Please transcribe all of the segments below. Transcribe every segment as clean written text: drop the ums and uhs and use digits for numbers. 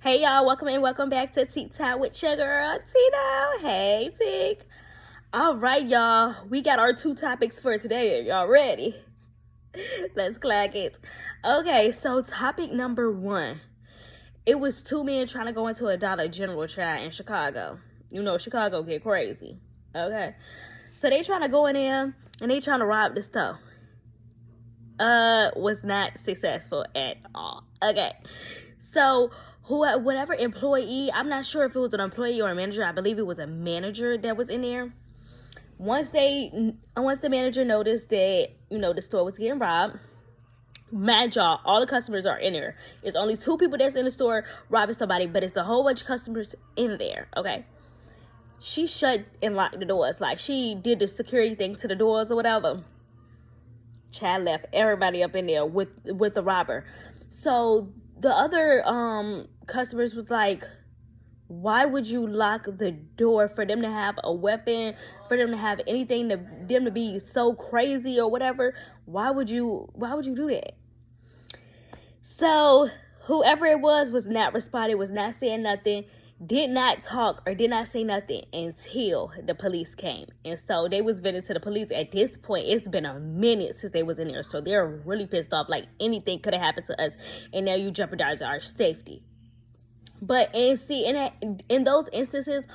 Hey y'all, welcome and welcome back to Tea Time with your girl Tino. Hey Tick. All right, y'all, we got our 2 topics for today. Y'all ready? Let's clack it. Okay, so topic number 1. It was 2 men trying to go into a Dollar General child in Chicago. You know, Chicago get crazy. Okay, so they trying to go in there and they trying to rob the store. Was not successful at all. Okay, so whatever employee, I'm not sure if it was an employee or a manager. I believe it was a manager that was in there. Once the manager noticed that, the store was getting robbed, mind y'all, all the customers are in there. It's only 2 people that's in the store robbing somebody, but it's a whole bunch of customers in there. Okay, she shut and locked the doors. Like, she did the security thing to the doors or whatever. Chad left everybody up in there with the robber. So the other customers was like, why would you lock the door? For them to have a weapon, for them to have anything, them to be so crazy or whatever, why would you do that? So whoever it was not responding, was not saying nothing, did not talk or did not say nothing until the police came. And so they was venting to the police. At this point, it's been a minute since they was in there, so they're really pissed off. Like, anything could have happened to us, and now you jeopardize our safety. But in those instances,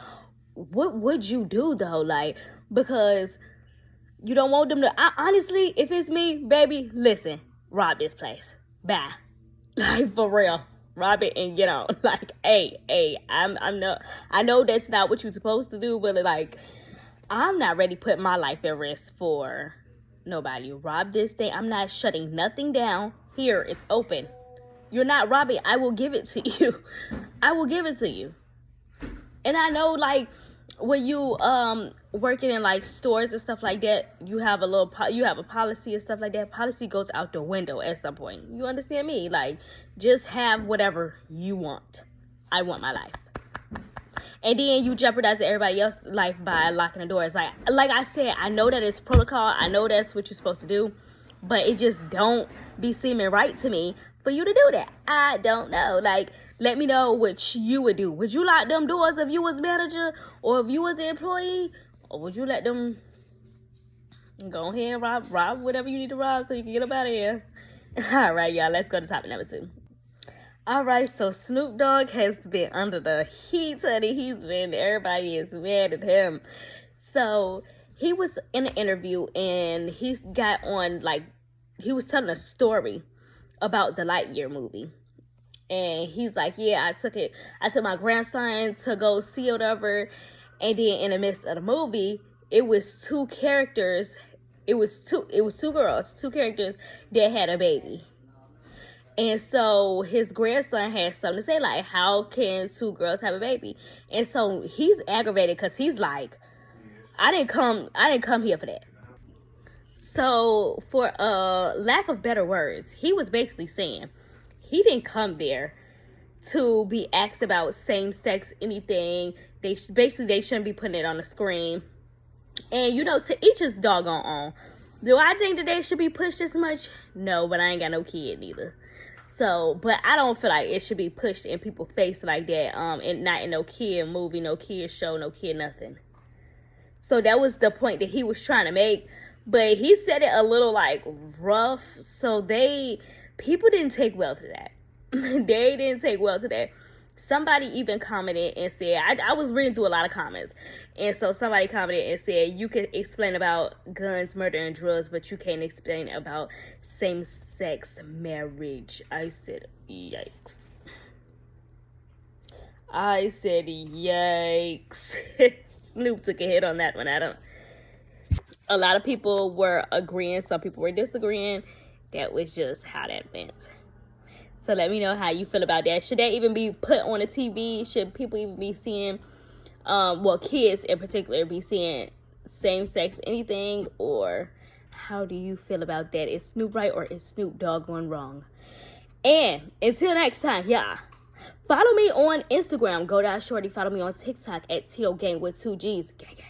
what would you do though? Like, because you don't want them to. Honestly, if it's me, baby, listen, rob this place. Bye. Like, for real. Rob it and get on. Like, hey, I know that's not what you're supposed to do, but like, I'm not ready to put my life at risk for nobody. Rob this thing. I'm not shutting nothing down. Here, it's open. You're not robbing. I will give it to you. I will give it to you. And I know, like, when you working in like stores and stuff like that, you have a policy and stuff like that. Policy goes out the window at some point. You understand me? Like, just have whatever you want. I want my life. And then you jeopardize everybody else's life by locking the doors. Like I said, I know that it's protocol. I know that's what you're supposed to do, but it just don't be seeming right to me for you to do that. I don't know. Like, let me know what you would do. Would you lock them doors if you was manager or if you was the employee? Or would you let them go ahead and rob whatever you need to rob so you can get up out of here? All right, y'all, let's go to topic number 2. All right, so Snoop Dogg has been under the heat, honey. Everybody is mad at him. So he was in an interview and he got on, like, he was telling a story about the Lightyear movie. And he's like, yeah, I took my grandson to go see it, whatever. And then in the midst of the movie, it was 2 characters. It was two girls, 2 characters that had a baby. And so his grandson had something to say, like, how can 2 girls have a baby? And so he's aggravated because he's like, I didn't come here for that. So for lack of better words, he was basically saying he didn't come there to be asked about same-sex anything. They shouldn't be putting it on the screen. And, to each his doggone own. Do I think that they should be pushed this much? No, but I ain't got no kid neither. So, but I don't feel like it should be pushed in people's face like that. And not in no kid movie, no kid show, no kid nothing. So that was the point that he was trying to make. But he said it a little, like, rough. So people didn't take well to that. They didn't take well to that. Somebody even commented and said, I was reading through a lot of comments. And so somebody commented and said, you can explain about guns, murder, and drugs, but you can't explain about same-sex marriage. I said, yikes. Snoop took a hit on that one. A lot of people were agreeing. Some people were disagreeing. That was just how that went. So let me know how you feel about that. Should that even be put on the TV? Should people even be seeing, kids in particular, be seeing same-sex anything? Or how do you feel about that? Is Snoop right or is Snoop Dogg going wrong? And until next time, yeah. Follow me on Instagram, go.shorty. Follow me on TikTok at Tito Gang with 2 G's. Gang, gang.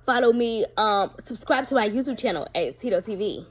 Follow me, subscribe to my YouTube channel at Tito TV.